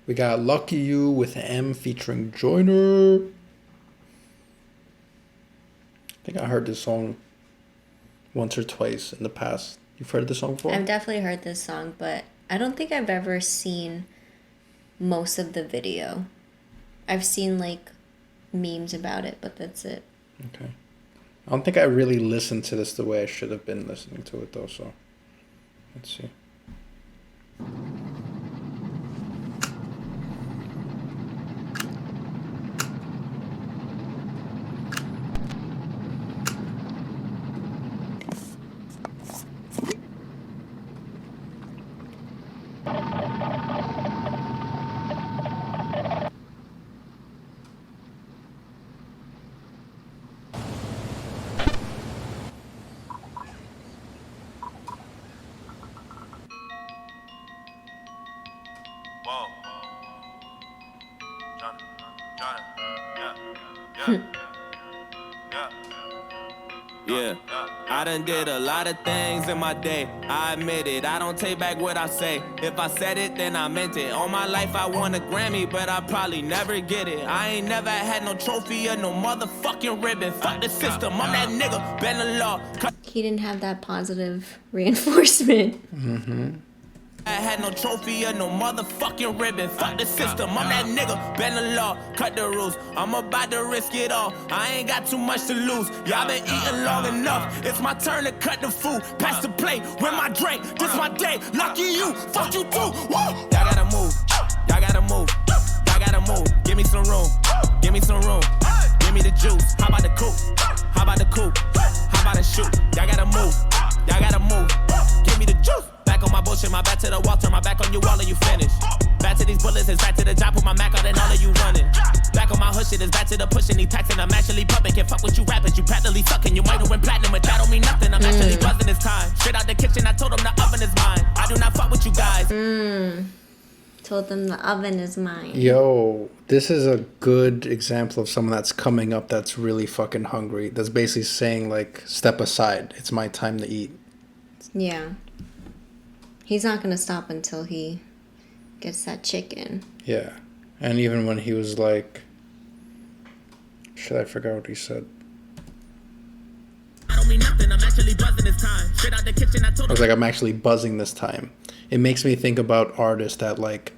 We got Lucky You with M featuring Joyner. I think I heard this song once or twice in the past. You've heard this song before? I've definitely heard this song, but I don't think I've ever seen most of the video. I've seen like memes about it, but that's it. Okay. I don't think I really listened to this the way I should have been listening to it though, so let's see. Whoa. Johnny. Yeah. Yeah, I done did a lot of things in my day. I admit it, I don't take back what I say. If I said it, then I meant it. All my life I won a Grammy, but I probably never get it. I ain't never had no trophy or no motherfucking ribbon. Fuck the system, I'm that nigga, bend the law. He didn't have that positive reinforcement. Mm-hmm. I had no trophy or no motherfucking ribbon. Fuck the system, I'm that nigga, bend the law, cut the rules. I'm about to risk it all, I ain't got too much to lose. Y'all been eating long enough, it's my turn to cut the food. Pass the plate, with my drink, this my day. Lucky you, fuck you too, woo! Y'all gotta move, y'all gotta move, y'all gotta move. Give me some room, give me some room. Give me the juice, how about the coupe, how about the coupe, how about the shoot. Y'all gotta move, y'all gotta move. Give me the juice. Back on my bullshit, my back to the wall, turn my back on you, all of you finished. Back to these bullets, it's back to the job, put my Mac out and all of you running. Back on my hood shit, it's back to the pushing, these taxing, I'm actually pumping. Can't fuck with you rappers, you practically sucking. You might have went platinum, but that don't mean nothing. I'm actually buzzing this time. Straight out the kitchen, I told them the oven is mine. I do not fuck with you guys. Told them the oven is mine. Yo, this is a good example of someone that's coming up that's really fucking hungry. That's basically saying like, step aside. It's my time to eat. Yeah. He's not gonna stop until he gets that chicken. Yeah. And even when he was like, shit, I forgot what he said. I don't mean nothing, I'm actually buzzing this time. Straight out the kitchen, I told I was like, I'm actually buzzing this time. It makes me think about artists that like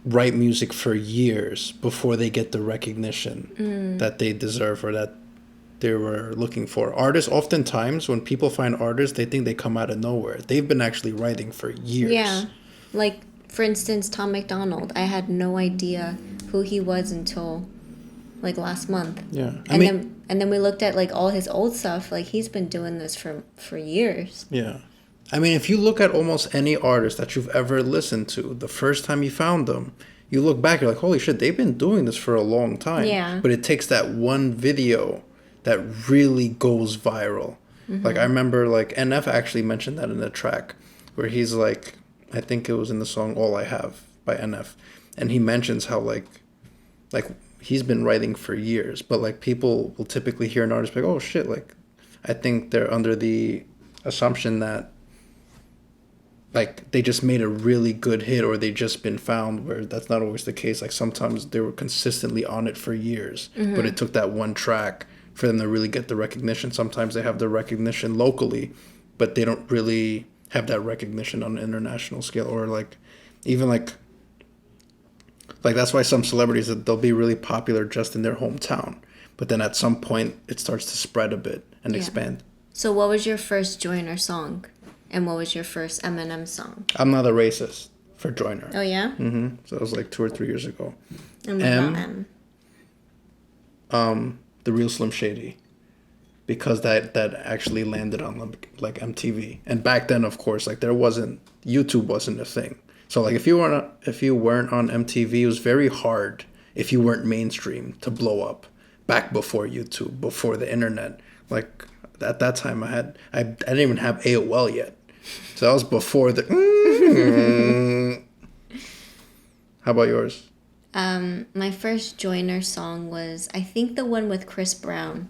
write music for years before they get the recognition that they deserve or that they were looking for. Artists, oftentimes, when people find artists, they think they come out of nowhere. They've been actually writing for years. Yeah. Like, for instance, Tom McDonald. I had no idea who he was until, like, last month. Yeah. And then we looked at, like, all his old stuff. Like, he's been doing this for years. Yeah. I mean, if you look at almost any artist that you've ever listened to, the first time you found them, you look back, you're like, holy shit, they've been doing this for a long time. Yeah. But it takes that one video that really goes viral. Like, I remember, like, NF actually mentioned that in the track, where he's like, I think it was in the song All I Have by NF, and he mentions how, like he's been writing for years, but, like, people will typically hear an artist like, oh, shit, like, I think they're under the assumption that, like, they just made a really good hit or they just been found, where that's not always the case. Like, sometimes they were consistently on it for years, but it took that one track for them to really get the recognition. Sometimes they have the recognition locally, but they don't really have that recognition on an international scale. Or like, even like that's why some celebrities, they'll be really popular just in their hometown, but then at some point it starts to spread a bit and expand. So what was your first Joyner song? And what was your first Eminem song? I'm Not a Racist for Joyner. Oh, yeah? So it was like 2 or 3 years ago. And what about M? The Real Slim Shady, because that actually landed on like MTV. And back then, of course, like YouTube wasn't a thing. So like if you weren't on MTV, it was very hard if you weren't mainstream to blow up. Back before YouTube, before the internet, like at that time I didn't even have AOL yet, so that was before the. How about yours? My first Joyner song was, I think, the one with Chris Brown,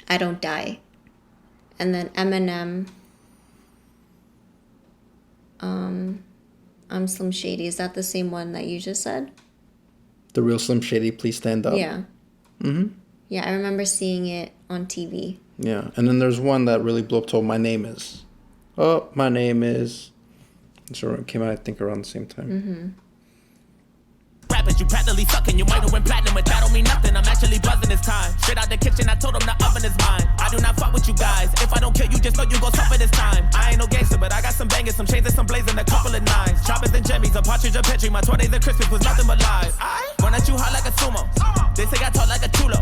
I Don't Die. And then Eminem, I'm Slim Shady. Is that the same one that you just said? The real Slim Shady, please stand up. Yeah. Mm-hmm. Yeah, I remember seeing it on TV. Yeah, and then there's one that really blew up called My Name Is. Oh, my name is... So it came out, I think, around the same time. Mm-hmm. Rappers, you practically sucking. You might have went platinum, but that don't mean nothing. I'm actually buzzing this time. Straight out the kitchen, I told them the oven is mine. I do not fuck with you guys. If I don't kill you, just know you gon' suffer this time. I ain't no gangster, but I got some bangers, some chains and some blazing, a couple of nines. Choppers and jimmies, a partridge, a petri. My 20s and Christmas was nothing but lies. Run at you hot like a sumo. They say I talk like a chulo.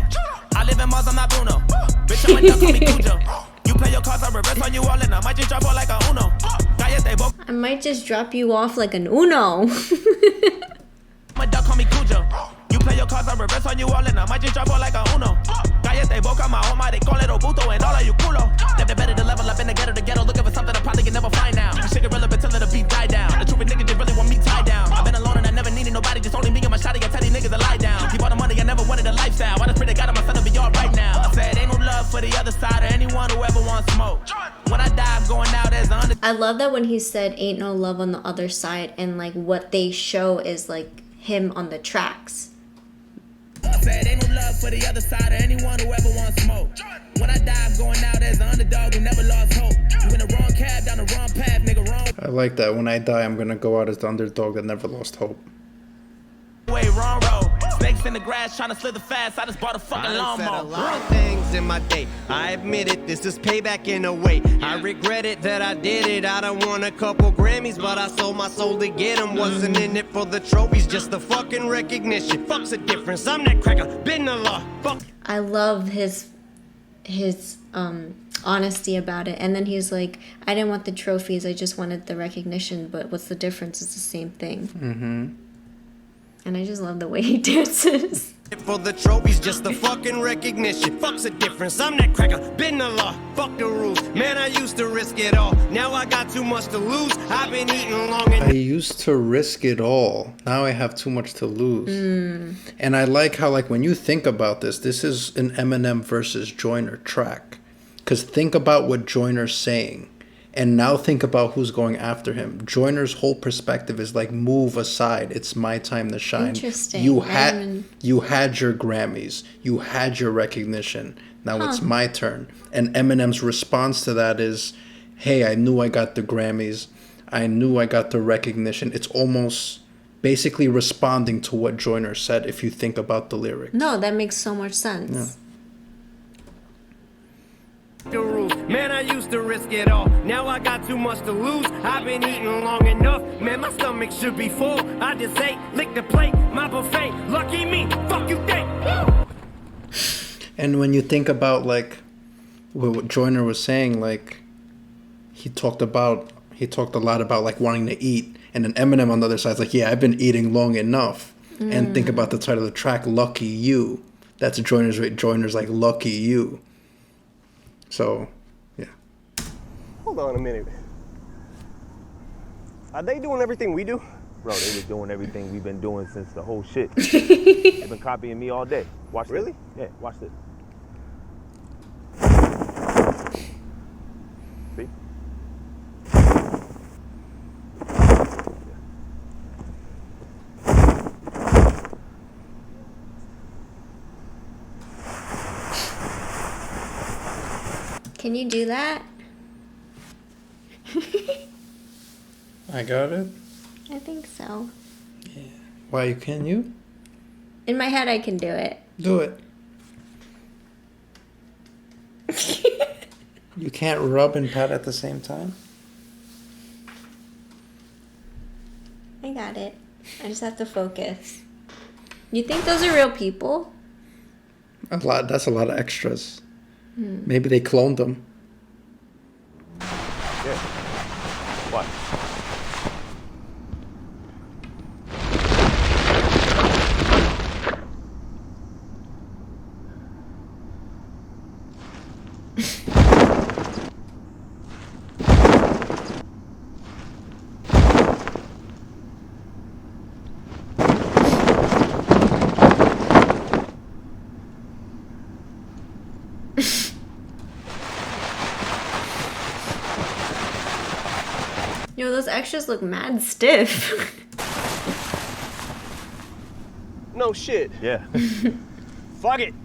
I live in Mars, I'm not Bruno. Bitch, I'm a duck, call me Cujo. You play your cards, I reverse on you all, and I might just drop all like a Uno. I might just drop you off like an Uno. My duck, call me Cujo. You play your cards, I reverse on you all, and I might just drop all like a Uno. Cállate boca, my home, they call it Obuto, and all of you culo. Never better to level up in the ghetto, looking for something I probably can never find now. Shit get relevant till the beat die down. The true niggas just really want me tied down. I've been alone and I never needed nobody, just only me and my shotty. I tell these niggas to lie down. Keep all the money, I never wanted a lifestyle. I just pray to God, my son will be all right now. I said, ain't no love for the other side or anyone who ever wants smoke. When I die, I'm going out as the I love that when he said, ain't no love on the other side, and like what they show is like him on the tracks. I said, ain't no love for the other side or anyone who ever wants smoke. When I die, I'm going out as the underdog who never lost hope. You in the wrong cab, down the wrong path, nigga, wrong. I like that. When I die, I'm gonna go out as the underdog that never lost hope. Way, wrong road. Snakes in the grass trying to slither fast. I just bought a fucking lawnmower. I said a lot of things in my day. I admit it, this is payback in a way. I regret it that I did it. I done won a couple Grammys, but I sold my soul to get them. Wasn't in it for the trophies, just the fucking recognition. Fuck's the difference. I'm that cracker, been the law. Fuck. I love his honesty about it. And then he's like, I didn't want the trophies, I just wanted the recognition, but what's the difference? It's the same thing. Mm-hmm. And I just love the way he dances. For the trophies, just the fucking recognition. Fuck's the difference. I'm that cracker, been the law. Fuck the rules. Man, I used to risk it all. Now I got too much to lose. I've been eating long and I used to risk it all. Now I have too much to lose. And I like how, like, when you think about this, this is an Eminem versus Joyner track. Because think about what Joyner's saying. And now think about who's going after him. Joyner's whole perspective is like, move aside. It's my time to shine. Interesting. You had your Grammys. You had your recognition. Now it's my turn. And Eminem's response to that is, hey, I knew I got the Grammys. I knew I got the recognition. It's almost basically responding to what Joyner said if you think about the lyrics. No, that makes so much sense. Yeah. the rules. Man, I used to risk it all. Now I got too much to lose. I've been eating long enough. Man, my stomach should be full. I just ate, lick the plate, my buffet. Lucky me, fuck you think. And when you think about like what Joyner was saying, like he talked a lot about like wanting to eat, and then Eminem on the other side is like, yeah, I've been eating long enough. And think about the title of the track, Lucky You. That's Joyner's like, Lucky You. So, yeah. Hold on a minute. Are they doing everything we do? Bro, they was doing everything we've been doing since the whole shit. They've been copying me all day. Watch Really? this. Yeah, watch this. See? Can you do that? I got it. I think so. Why can you? In my head, I can do it. Do it. You can't rub and pat at the same time? I got it. I just have to focus. You think those are real people? That's a lot of extras. Maybe they cloned them. Yeah. Watch. Yo, those extras look mad stiff. No shit. Yeah. Fuck it.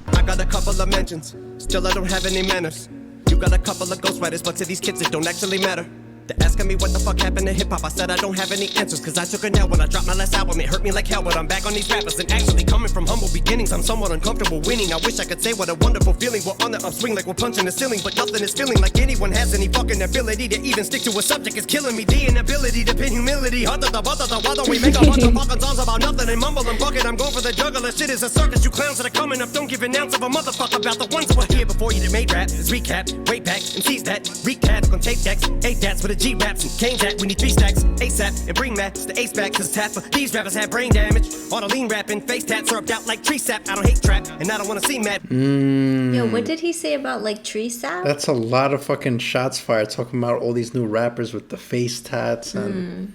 I got a couple of mentions, still I don't have any manners. You got a couple of ghostwriters, but to these kids it don't actually matter. They're asking me what the fuck happened to hip-hop. I said I don't have any answers, cause I took a L when I dropped my last album. It hurt me like hell, but I'm back on these rappers. And actually coming from humble beginnings, I'm somewhat uncomfortable winning. I wish I could say what a wonderful feeling. We're on the upswing like we're punching the ceiling, but nothing is feeling like anyone has any fucking ability to even stick to a subject. It's killing me, the inability to pin humility. Why don't we make a bunch of fucking songs about nothing and mumble and fuck it? I'm going for the juggler. Shit is a circus, you clowns that are coming up. Don't give an ounce of a motherfucker about the ones that were here before you that made rap. Let's recap, way back, and seize that. Recap, on tape decks, 8 dats with a G raps and Kane Jack. We need 3 stacks, ASAP, and bring Max the ace back, cause tap for these rappers have brain damage. All the lean rapping, face tats rubbed out like tree sap. I don't hate trap, and I don't wanna see mad. Yo, what did he say about like tree sap? That's a lot of fucking shots fired, talking about all these new rappers with the face tats and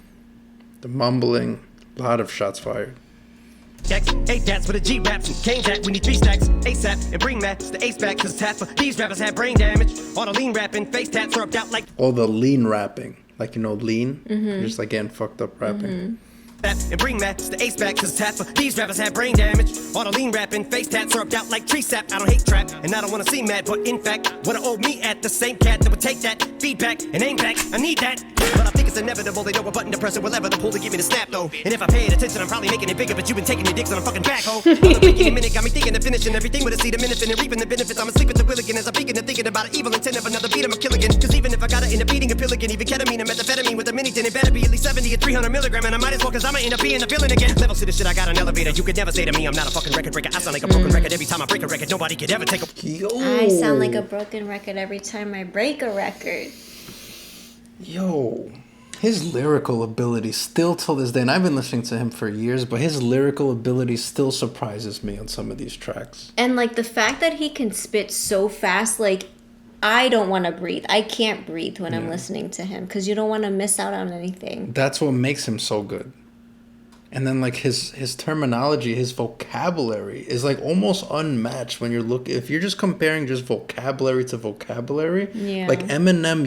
the mumbling. A lot of shots fired. 8 dats with a G raps and Kane Jack. We need 3 stacks, ASAP, and bring Max the ace back, cause tap for these rappers have brain damage. All the lean rapping, face tats rubbed out like. All the lean rapping. Like, you know, lean? Just like getting fucked up rapping. And bring Max the ace back, cause tap for these rappers have brain damage. All the lean rapping, face tats rubbed out like tree sap. I don't hate trap, and I don't wanna see mad, but in fact, what I owe me at the same cat that would take that feedback and aim back. I need that, but I think it's inevitable. They know a button to press it, whatever the pull to give me the snap though. And if I paid attention, I'm probably making it bigger, but you've been taking your dicks on a fucking backhoe. On the breaking minute, got me thinking of finishing everything with a seed of minute and reaping the benefits. I'm asleep at the wheel again as I'm peeking and thinking about an evil intent of another beat. I'm a kill again, cause even if I gotta end up eating a pill again, even ketamine and methamphetamine with a mini, then it better be at least 70 or 300 milligram, and I might as well, cause I'ma end up being a villain again. Levels to the shit, I got an elevator. You could never say to me I'm not a fucking record breaker. I sound like a broken record every time I break a record. Nobody could ever take a. Yo. I sound like a broken record every time I break a record. Yo. His lyrical ability still till this day, and I've been listening to him for years, but his lyrical ability still surprises me on some of these tracks. And like the fact that he can spit so fast, like I don't want to breathe. I can't breathe when I'm listening to him because you don't want to miss out on anything. That's what makes him so good. And then like his terminology, his vocabulary is like almost unmatched when you're if you're just comparing just vocabulary to vocabulary. Yeah. Like Eminem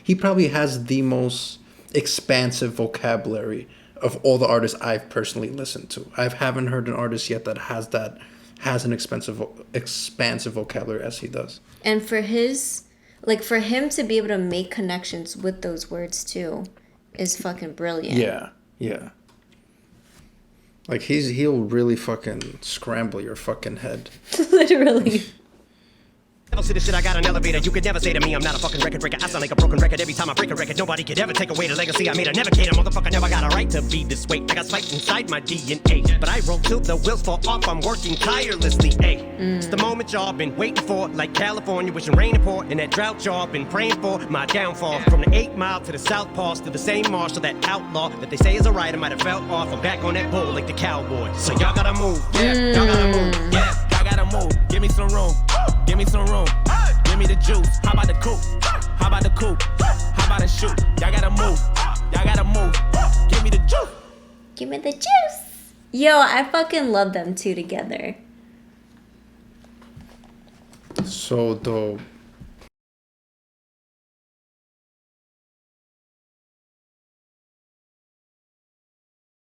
he probably has the most expansive vocabulary of all the artists I've personally listened to. I haven't heard an artist yet that has an expansive vocabulary as he does. And for him to be able to make connections with those words too is fucking brilliant. Yeah. Like he'll really fucking scramble your fucking head. Literally. To the shit, I got an elevator. You could never say to me I'm not a fucking record breaker. I sound like a broken record every time I break a record. Nobody could ever take away the legacy I made. I never cater, motherfucker. Never got a right to be this way. I got spiked inside my DNA, but I roll till the wheels fall off. I'm working tirelessly. It's the moment y'all been waiting for, like California, wishing rain to pour, and that drought y'all been praying for. My downfall from the 8 Mile to the South Pass to the same marshal, that outlaw that they say is a rider might have fell off. I'm back on that bull like the cowboy. So y'all gotta move. Yeah, y'all gotta move. Yeah, I gotta move. Give me some room. Give me some room. Give me the juice. How about the coupe? How about the coupe? How about the shoot? Y'all gotta move. Y'all gotta move. Give me the juice. Give me the juice. Yo, I fucking love them two together. So dope.